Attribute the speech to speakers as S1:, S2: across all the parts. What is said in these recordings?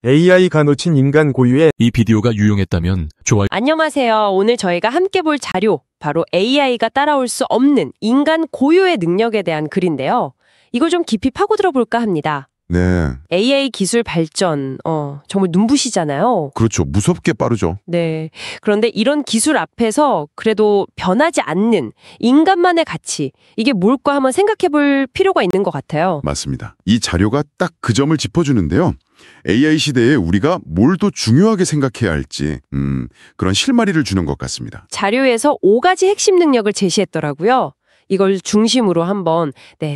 S1: AI가 놓친 인간 고유의
S2: 이 비디오가 유용했다면 좋아요.
S3: 안녕하세요. 오늘 저희가 함께 볼 자료, 바로 AI가 따라올 수 없는 인간 고유의 능력에 대한 글인데요. 이걸 좀 깊이 파고들어 볼까 합니다.
S4: 네,
S3: AI 기술 발전, 정말 눈부시잖아요.
S4: 그렇죠. 무섭게 빠르죠.
S3: 네. 그런데 이런 기술 앞에서 그래도 변하지 않는 인간만의 가치, 이게 뭘까 한번 생각해 볼 필요가 있는 것 같아요.
S4: 맞습니다. 이 자료가 딱 그 점을 짚어주는데요. AI 시대에 우리가 뭘 더 중요하게 생각해야 할지 그런 실마리를 주는 것 같습니다.
S3: 자료에서 5가지 핵심 능력을 제시했더라고요. 이걸 중심으로 한번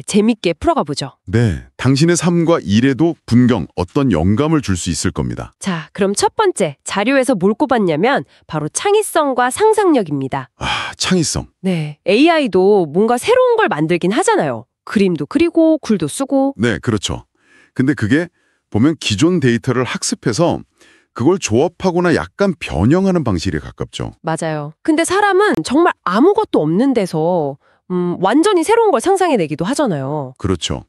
S3: 재밌게 풀어가 보죠.
S4: 네, 당신의 삶과 일에도 분명 어떤 영감을 줄 수 있을 겁니다.
S3: 자, 그럼 첫 번째, 자료에서 뭘 꼽았냐면 바로 창의성과 상상력입니다.
S4: 창의성.
S3: 네, AI도 뭔가 새로운 걸 만들긴 하잖아요. 그림도 그리고 글도 쓰고.
S4: 네, 그렇죠. 근데 그게 보면 기존 데이터를 학습해서 그걸 조합하거나 약간 변형하는 방식에 가깝죠.
S3: 맞아요. 근데 사람은 정말 아무것도 없는 데서 완전히 새로운 걸 상상해내기도 하잖아요.
S4: 그렇죠.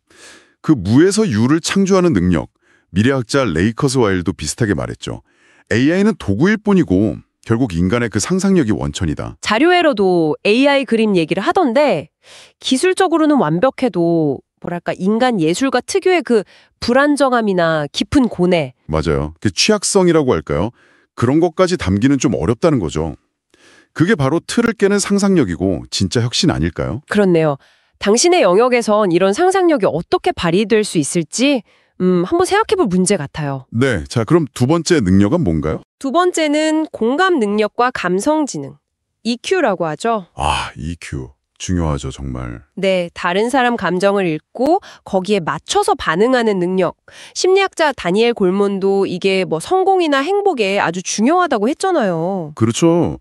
S4: 그 무에서 유를 창조하는 능력, 미래학자 레이커스 와일도 비슷하게 말했죠. AI는 도구일 뿐이고 결국 인간의 그 상상력이 원천이다.
S3: 자료에서도 AI 그림 얘기를 하던데 기술적으로는 완벽해도 뭐랄까 인간 예술가 특유의 그 불안정함이나 깊은 고뇌.
S4: 맞아요. 그 취약성이라고 할까요? 그런 것까지 담기는 좀 어렵다는 거죠. 그게 바로 틀을 깨는 상상력이고 진짜 혁신 아닐까요?
S3: 그렇네요. 당신의 영역에선 이런 상상력이 어떻게 발휘될 수 있을지 한번 생각해볼 문제 같아요.
S4: 네, 자 그럼 두 번째 능력은 뭔가요?
S3: 두 번째는 공감 능력과 감성 지능, EQ라고 하죠.
S4: EQ. 중요하죠, 정말.
S3: 네, 다른 사람 감정을 읽고 거기에 맞춰서 반응하는 능력. 심리학자 다니엘 골몬도 이게 성공이나 행복에 아주 중요하다고 했잖아요.
S4: 그렇죠.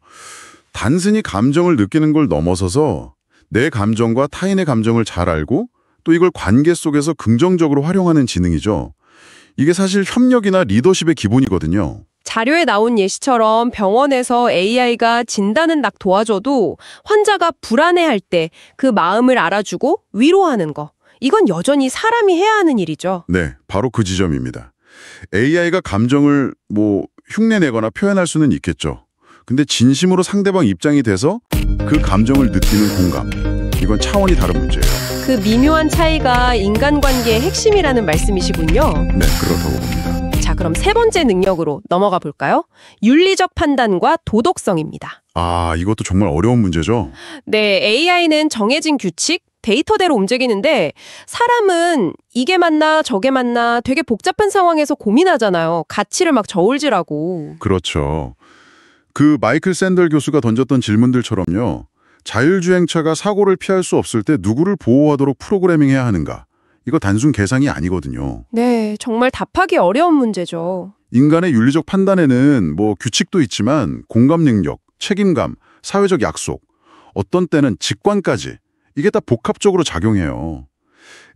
S4: 단순히 감정을 느끼는 걸 넘어서서 내 감정과 타인의 감정을 잘 알고 또 이걸 관계 속에서 긍정적으로 활용하는 지능이죠. 이게 사실 협력이나 리더십의 기본이거든요.
S3: 자료에 나온 예시처럼 병원에서 AI가 진단은 딱 도와줘도 환자가 불안해할 때 그 마음을 알아주고 위로하는 거. 이건 여전히 사람이 해야 하는 일이죠.
S4: 네, 바로 그 지점입니다. AI가 감정을 흉내내거나 표현할 수는 있겠죠. 근데 진심으로 상대방 입장이 돼서 그 감정을 느끼는 공감. 이건 차원이 다른 문제예요.
S3: 그 미묘한 차이가 인간관계의 핵심이라는 말씀이시군요.
S4: 네, 그렇다고 봅니다.
S3: 자, 그럼 세 번째 능력으로 넘어가 볼까요? 윤리적 판단과 도덕성입니다.
S4: 이것도 정말 어려운 문제죠.
S3: 네, AI는 정해진 규칙, 데이터대로 움직이는데 사람은 이게 맞나 저게 맞나 되게 복잡한 상황에서 고민하잖아요. 가치를 막 저울질하고.
S4: 그렇죠. 그 마이클 샌델 교수가 던졌던 질문들처럼요. 자율주행차가 사고를 피할 수 없을 때 누구를 보호하도록 프로그래밍해야 하는가? 이거 단순 계산이 아니거든요.
S3: 네, 정말 답하기 어려운 문제죠.
S4: 인간의 윤리적 판단에는 규칙도 있지만 공감 능력, 책임감, 사회적 약속, 어떤 때는 직관까지 이게 다 복합적으로 작용해요.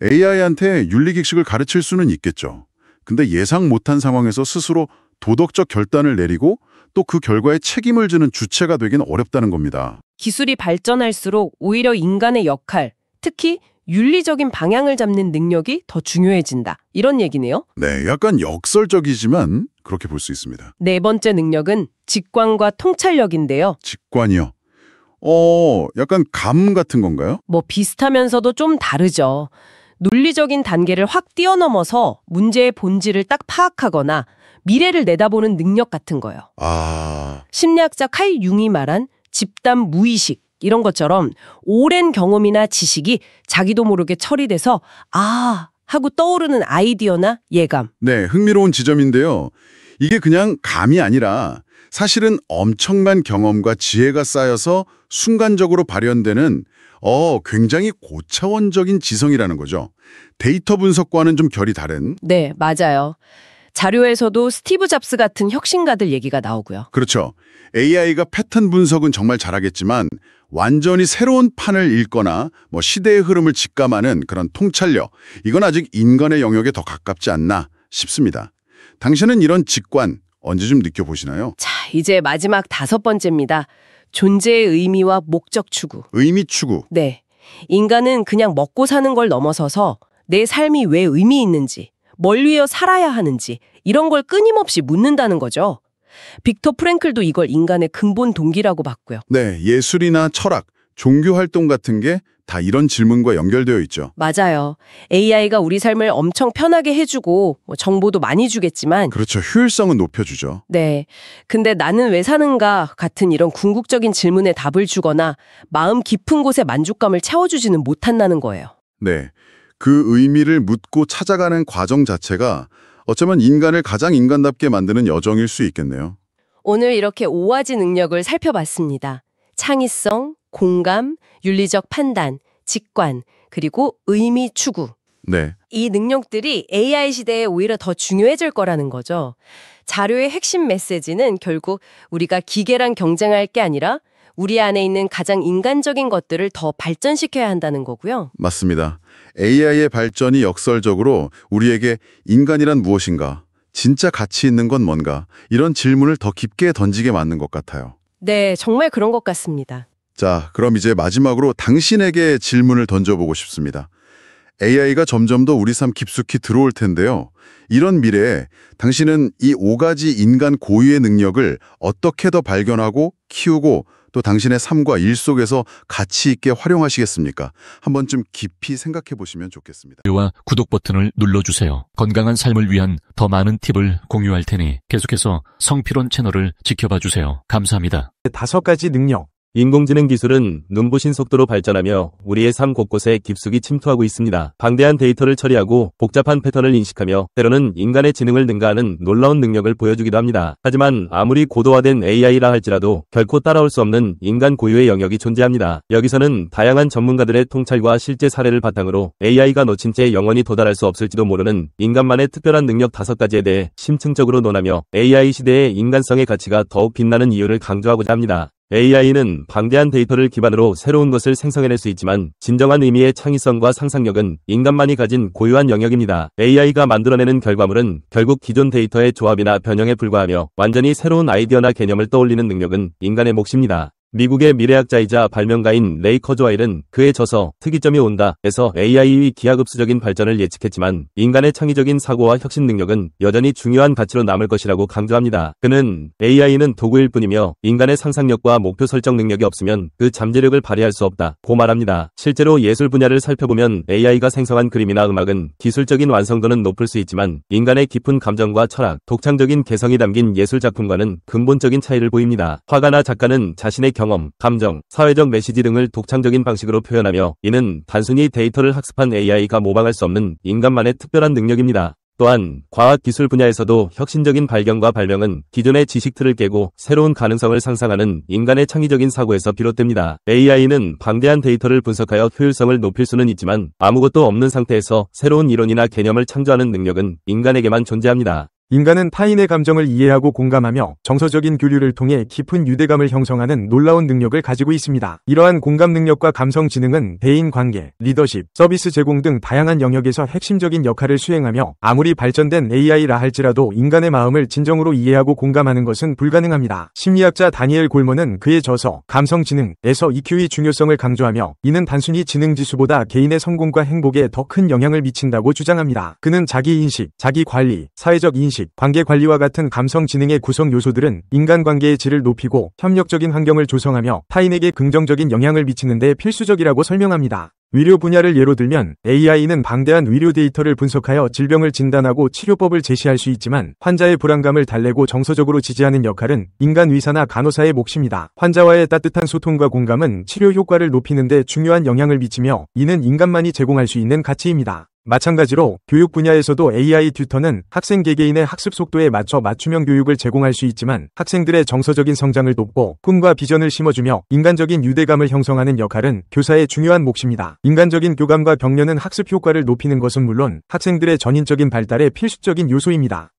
S4: AI한테 윤리규칙을 가르칠 수는 있겠죠. 근데 예상 못한 상황에서 스스로 도덕적 결단을 내리고 또 그 결과에 책임을 지는 주체가 되긴 어렵다는 겁니다.
S3: 기술이 발전할수록 오히려 인간의 역할, 특히 윤리적인 방향을 잡는 능력이 더 중요해진다. 이런 얘기네요.
S4: 네, 약간 역설적이지만 그렇게 볼 수 있습니다.
S3: 네 번째 능력은 직관과 통찰력인데요.
S4: 직관이요. 약간 감 같은 건가요?
S3: 비슷하면서도 좀 다르죠. 논리적인 단계를 확 뛰어넘어서 문제의 본질을 딱 파악하거나 미래를 내다보는 능력 같은 거예요. 심리학자 칼 융이 말한 집단 무의식 이런 것처럼 오랜 경험이나 지식이 자기도 모르게 처리돼서 하고 떠오르는 아이디어나 예감.
S4: 네, 흥미로운 지점인데요. 이게 그냥 감이 아니라 사실은 엄청난 경험과 지혜가 쌓여서 순간적으로 발현되는 굉장히 고차원적인 지성이라는 거죠. 데이터 분석과는 좀 결이 다른.
S3: 네, 맞아요. 자료에서도 스티브 잡스 같은 혁신가들 얘기가 나오고요.
S4: 그렇죠. AI가 패턴 분석은 정말 잘하겠지만 완전히 새로운 판을 읽거나 시대의 흐름을 직감하는 그런 통찰력, 이건 아직 인간의 영역에 더 가깝지 않나 싶습니다. 당신은 이런 직관 언제쯤 느껴보시나요?
S3: 자, 이제 마지막 5번째입니다. 존재의 의미와 목적 추구.
S4: 의미 추구.
S3: 네. 인간은 그냥 먹고 사는 걸 넘어서서 내 삶이 왜 의미 있는지, 뭘 위해 살아야 하는지 이런 걸 끊임없이 묻는다는 거죠. 빅터 프랭클도 이걸 인간의 근본 동기라고 봤고요.
S4: 네, 예술이나 철학, 종교 활동 같은 게 다 이런 질문과 연결되어 있죠.
S3: 맞아요. AI가 우리 삶을 엄청 편하게 해주고 정보도 많이 주겠지만
S4: 그렇죠. 효율성은 높여주죠.
S3: 네. 근데 나는 왜 사는가 같은 이런 궁극적인 질문에 답을 주거나 마음 깊은 곳에 만족감을 채워주지는 못한다는 거예요.
S4: 네, 그 의미를 묻고 찾아가는 과정 자체가 어쩌면 인간을 가장 인간답게 만드는 여정일 수 있겠네요.
S3: 오늘 이렇게 5가지 능력을 살펴봤습니다. 창의성, 공감, 윤리적 판단, 직관, 그리고 의미 추구.
S4: 네,
S3: 이 능력들이 AI 시대에 오히려 더 중요해질 거라는 거죠. 자료의 핵심 메시지는 결국 우리가 기계랑 경쟁할 게 아니라 우리 안에 있는 가장 인간적인 것들을 더 발전시켜야 한다는 거고요.
S4: 맞습니다. AI의 발전이 역설적으로 우리에게 인간이란 무엇인가, 진짜 가치 있는 건 뭔가, 이런 질문을 더 깊게 던지게 만든 것 같아요.
S3: 네, 정말 그런 것 같습니다.
S4: 자, 그럼 이제 마지막으로 당신에게 질문을 던져보고 싶습니다. AI가 점점 더 우리 삶 깊숙이 들어올 텐데요. 이런 미래에 당신은 이 5가지 인간 고유의 능력을 어떻게 더 발견하고 키우고 또 당신의 삶과 일 속에서 가치 있게 활용하시겠습니까? 한 번쯤 깊이 생각해 보시면 좋겠습니다.
S2: 좋아요와 구독 버튼을 눌러주세요. 건강한 삶을 위한 더 많은 팁을 공유할 테니 계속해서 성필원 채널을 지켜봐 주세요. 감사합니다.
S1: 5가지 능력.
S5: 인공지능 기술은 눈부신 속도로 발전하며 우리의 삶 곳곳에 깊숙이 침투하고 있습니다. 방대한 데이터를 처리하고 복잡한 패턴을 인식하며 때로는 인간의 지능을 능가하는 놀라운 능력을 보여주기도 합니다. 하지만 아무리 고도화된 AI라 할지라도 결코 따라올 수 없는 인간 고유의 영역이 존재합니다. 여기서는 다양한 전문가들의 통찰과 실제 사례를 바탕으로 AI가 놓친 채 영원히 도달할 수 없을지도 모르는 인간만의 특별한 능력 5가지에 대해 심층적으로 논하며 AI 시대의 인간성의 가치가 더욱 빛나는 이유를 강조하고자 합니다. AI는 방대한 데이터를 기반으로 새로운 것을 생성해낼 수 있지만 진정한 의미의 창의성과 상상력은 인간만이 가진 고유한 영역입니다. AI가 만들어내는 결과물은 결국 기존 데이터의 조합이나 변형에 불과하며 완전히 새로운 아이디어나 개념을 떠올리는 능력은 인간의 몫입니다. 미국의 미래학자이자 발명가인 레이 커즈와일은 그의 저서 특이점이 온다에서 AI의 기하급수적인 발전을 예측했지만 인간의 창의적인 사고와 혁신 능력은 여전히 중요한 가치로 남을 것이라고 강조합니다. 그는 AI는 도구일 뿐이며 인간의 상상력과 목표 설정 능력이 없으면 그 잠재력을 발휘할 수 없다고 말합니다. 실제로 예술 분야를 살펴보면 AI가 생성한 그림이나 음악은 기술적인 완성도는 높을 수 있지만 인간의 깊은 감정과 철학, 독창적인 개성이 담긴 예술 작품과는 근본적인 차이를 보입니다. 화가나 작가는 자신의 경험, 감정, 사회적 메시지 등을 독창적인 방식으로 표현하며 이는 단순히 데이터를 학습한 AI가 모방할 수 없는 인간만의 특별한 능력입니다. 또한 과학기술 분야에서도 혁신적인 발견과 발명은 기존의 지식틀을 깨고 새로운 가능성을 상상하는 인간의 창의적인 사고에서 비롯됩니다. AI는 방대한 데이터를 분석하여 효율성을 높일 수는 있지만 아무것도 없는 상태에서 새로운 이론이나 개념을 창조하는 능력은 인간에게만 존재합니다.
S1: 인간은 타인의 감정을 이해하고 공감하며 정서적인 교류를 통해 깊은 유대감을 형성하는 놀라운 능력을 가지고 있습니다. 이러한 공감 능력과 감성 지능은 대인 관계, 리더십, 서비스 제공 등 다양한 영역에서 핵심적인 역할을 수행하며 아무리 발전된 AI라 할지라도 인간의 마음을 진정으로 이해하고 공감하는 것은 불가능합니다. 심리학자 다니엘 골먼은 그의 저서 감성 지능에서 EQ의 중요성을 강조하며 이는 단순히 지능 지수보다 개인의 성공과 행복에 더 큰 영향을 미친다고 주장합니다. 그는 자기 인식, 자기 관리, 사회적 인식, 관계 관리와 같은 감성 지능의 구성 요소들은 인간관계의 질을 높이고 협력적인 환경을 조성하며 타인에게 긍정적인 영향을 미치는 데 필수적이라고 설명합니다. 의료 분야를 예로 들면 AI는 방대한 의료 데이터를 분석하여 질병을 진단하고 치료법을 제시할 수 있지만 환자의 불안감을 달래고 정서적으로 지지하는 역할은 인간 의사나 간호사의 몫입니다. 환자와의 따뜻한 소통과 공감은 치료 효과를 높이는 데 중요한 영향을 미치며 이는 인간만이 제공할 수 있는 가치입니다. 마찬가지로 교육 분야에서도 AI 튜터는 학생 개개인의 학습 속도에 맞춰 맞춤형 교육을 제공할 수 있지만 학생들의 정서적인 성장을 돕고 꿈과 비전을 심어주며 인간적인 유대감을 형성하는 역할은 교사의 중요한 몫입니다. 인간적인 교감과 격려는 학습 효과를 높이는 것은 물론 학생들의 전인적인 발달에 필수적인 요소입니다.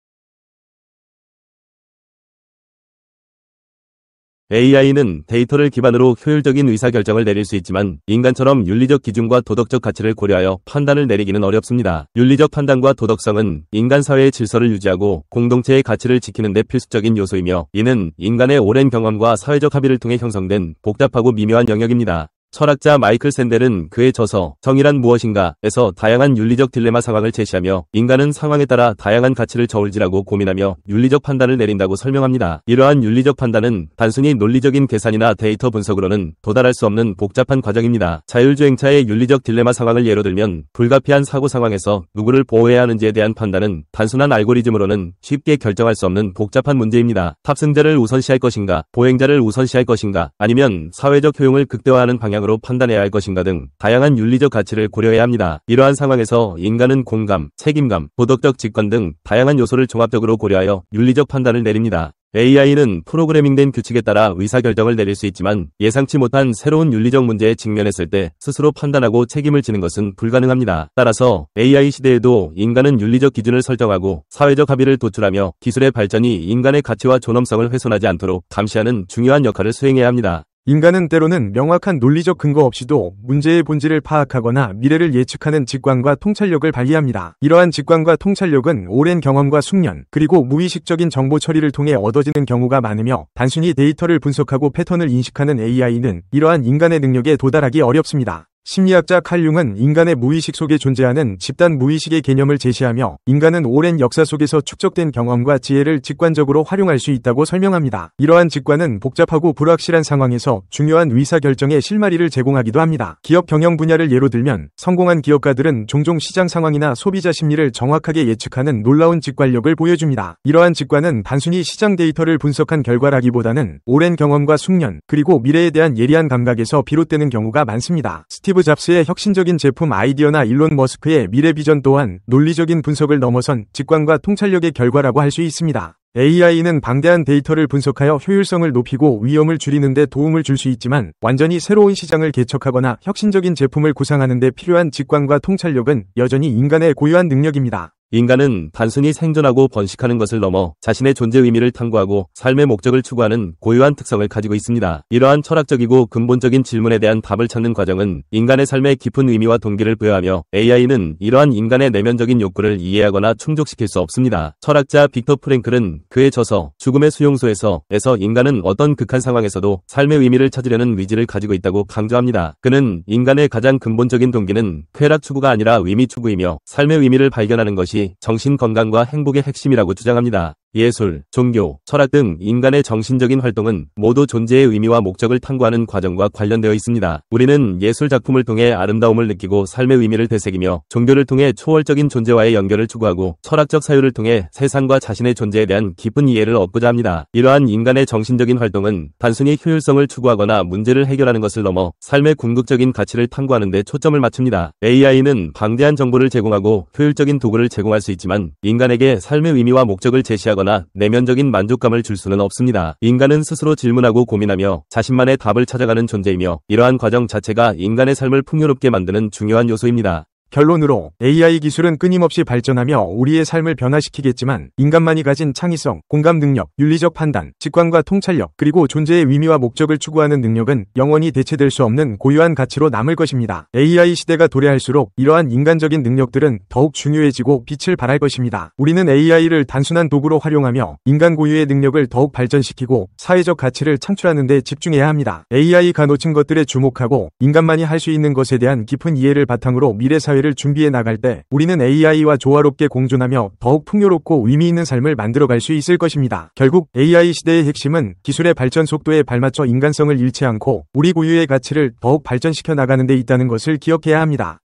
S5: AI는 데이터를 기반으로 효율적인 의사결정을 내릴 수 있지만 인간처럼 윤리적 기준과 도덕적 가치를 고려하여 판단을 내리기는 어렵습니다. 윤리적 판단과 도덕성은 인간 사회의 질서를 유지하고 공동체의 가치를 지키는 데 필수적인 요소이며 이는 인간의 오랜 경험과 사회적 합의를 통해 형성된 복잡하고 미묘한 영역입니다. 철학자 마이클 샌델은 그의 저서 정의란 무엇인가에서 다양한 윤리적 딜레마 상황을 제시하며 인간은 상황에 따라 다양한 가치를 저울질하고 고민하며 윤리적 판단을 내린다고 설명합니다. 이러한 윤리적 판단은 단순히 논리적인 계산이나 데이터 분석으로는 도달할 수 없는 복잡한 과정입니다. 자율주행차의 윤리적 딜레마 상황을 예로 들면 불가피한 사고 상황에서 누구를 보호해야 하는지에 대한 판단은 단순한 알고리즘으로는 쉽게 결정할 수 없는 복잡한 문제입니다. 탑승자를 우선시할 것인가, 보행자를 우선시할 것인가, 아니면 사회적 효용을 극대화하는 방향으로 판단해야 할 것인가 등 다양한 윤리적 가치를 고려해야 합니다. 이러한 상황에서 인간은 공감, 책임감, 도덕적 직관 등 다양한 요소를 종합적으로 고려하여 윤리적 판단을 내립니다. AI는 프로그래밍된 규칙에 따라 의사결정을 내릴 수 있지만 예상치 못한 새로운 윤리적 문제에 직면했을 때 스스로 판단하고 책임을 지는 것은 불가능합니다. 따라서 AI 시대에도 인간은 윤리적 기준을 설정하고 사회적 합의를 도출하며 기술의 발전이 인간의 가치와 존엄성을 훼손하지 않도록 감시하는 중요한 역할을 수행해야 합니다.
S1: 인간은 때로는 명확한 논리적 근거 없이도 문제의 본질을 파악하거나 미래를 예측하는 직관과 통찰력을 발휘합니다. 이러한 직관과 통찰력은 오랜 경험과 숙련, 그리고 무의식적인 정보 처리를 통해 얻어지는 경우가 많으며 단순히 데이터를 분석하고 패턴을 인식하는 AI는 이러한 인간의 능력에 도달하기 어렵습니다. 심리학자 칼 융은 인간의 무의식 속에 존재하는 집단 무의식의 개념을 제시하며 인간은 오랜 역사 속에서 축적된 경험과 지혜를 직관적으로 활용할 수 있다고 설명합니다. 이러한 직관은 복잡하고 불확실한 상황에서 중요한 의사결정의 실마리를 제공하기도 합니다. 기업 경영 분야를 예로 들면 성공한 기업가들은 종종 시장 상황이나 소비자 심리를 정확하게 예측하는 놀라운 직관력을 보여줍니다. 이러한 직관은 단순히 시장 데이터를 분석한 결과라기보다는 오랜 경험과 숙련, 그리고 미래에 대한 예리한 감각에서 비롯되는 경우가 많습니다. 스티브 잡스의 혁신적인 제품 아이디어나 일론 머스크의 미래 비전 또한 논리적인 분석을 넘어선 직관과 통찰력의 결과라고 할 수 있습니다. AI는 방대한 데이터를 분석하여 효율성을 높이고 위험을 줄이는 데 도움을 줄 수 있지만 완전히 새로운 시장을 개척하거나 혁신적인 제품을 구상하는 데 필요한 직관과 통찰력은 여전히 인간의 고유한 능력입니다.
S5: 인간은 단순히 생존하고 번식하는 것을 넘어 자신의 존재 의미를 탐구하고 삶의 목적을 추구하는 고유한 특성을 가지고 있습니다. 이러한 철학적이고 근본적인 질문에 대한 답을 찾는 과정은 인간의 삶에 깊은 의미와 동기를 부여하며 AI는 이러한 인간의 내면적인 욕구를 이해하거나 충족시킬 수 없습니다. 철학자 빅터 프랭클은 그의 저서 죽음의 수용소에서 인간은 어떤 극한 상황에서도 삶의 의미를 찾으려는 의지를 가지고 있다고 강조합니다. 그는 인간의 가장 근본적인 동기는 쾌락 추구가 아니라 의미 추구이며 삶의 의미를 발견하는 것이 정신 건강과 행복의 핵심이라고 주장합니다. 예술, 종교, 철학 등 인간의 정신적인 활동은 모두 존재의 의미와 목적을 탐구하는 과정과 관련되어 있습니다. 우리는 예술 작품을 통해 아름다움을 느끼고 삶의 의미를 되새기며 종교를 통해 초월적인 존재와의 연결을 추구하고 철학적 사유를 통해 세상과 자신의 존재에 대한 깊은 이해를 얻고자 합니다. 이러한 인간의 정신적인 활동은 단순히 효율성을 추구하거나 문제를 해결하는 것을 넘어 삶의 궁극적인 가치를 탐구하는 데 초점을 맞춥니다. AI는 방대한 정보를 제공하고 효율적인 도구를 제공할 수 있지만 인간에게 삶의 의미와 목적을 제시하거나 내면적인 만족감을 줄 수는 없습니다. 인간은 스스로 질문하고 고민하며 자신만의 답을 찾아가는 존재이며 이러한 과정 자체가 인간의 삶을 풍요롭게 만드는 중요한 요소입니다.
S1: 결론으로 AI 기술은 끊임없이 발전하며 우리의 삶을 변화시키겠지만 인간만이 가진 창의성, 공감 능력, 윤리적 판단, 직관과 통찰력, 그리고 존재의 의미와 목적을 추구하는 능력은 영원히 대체될 수 없는 고유한 가치로 남을 것입니다. AI 시대가 도래할수록 이러한 인간적인 능력들은 더욱 중요해지고 빛을 발할 것입니다. 우리는 AI를 단순한 도구로 활용하며 인간 고유의 능력을 더욱 발전시키고 사회적 가치를 창출하는 데 집중해야 합니다. AI가 놓친 것들에 주목하고 인간만이 할 수 있는 것에 대한 깊은 이해를 바탕으로 미래 사회를 준비해 나갈 때 우리는 AI와 조화롭게 공존하며 더욱 풍요롭고 의미 있는 삶을 만들어갈 수 있을 것입니다. 결국 AI 시대의 핵심은 기술의 발전 속도에 발맞춰 인간성을 잃지 않고 우리 고유의 가치를 더욱 발전시켜 나가는 데 있다는 것을 기억해야 합니다.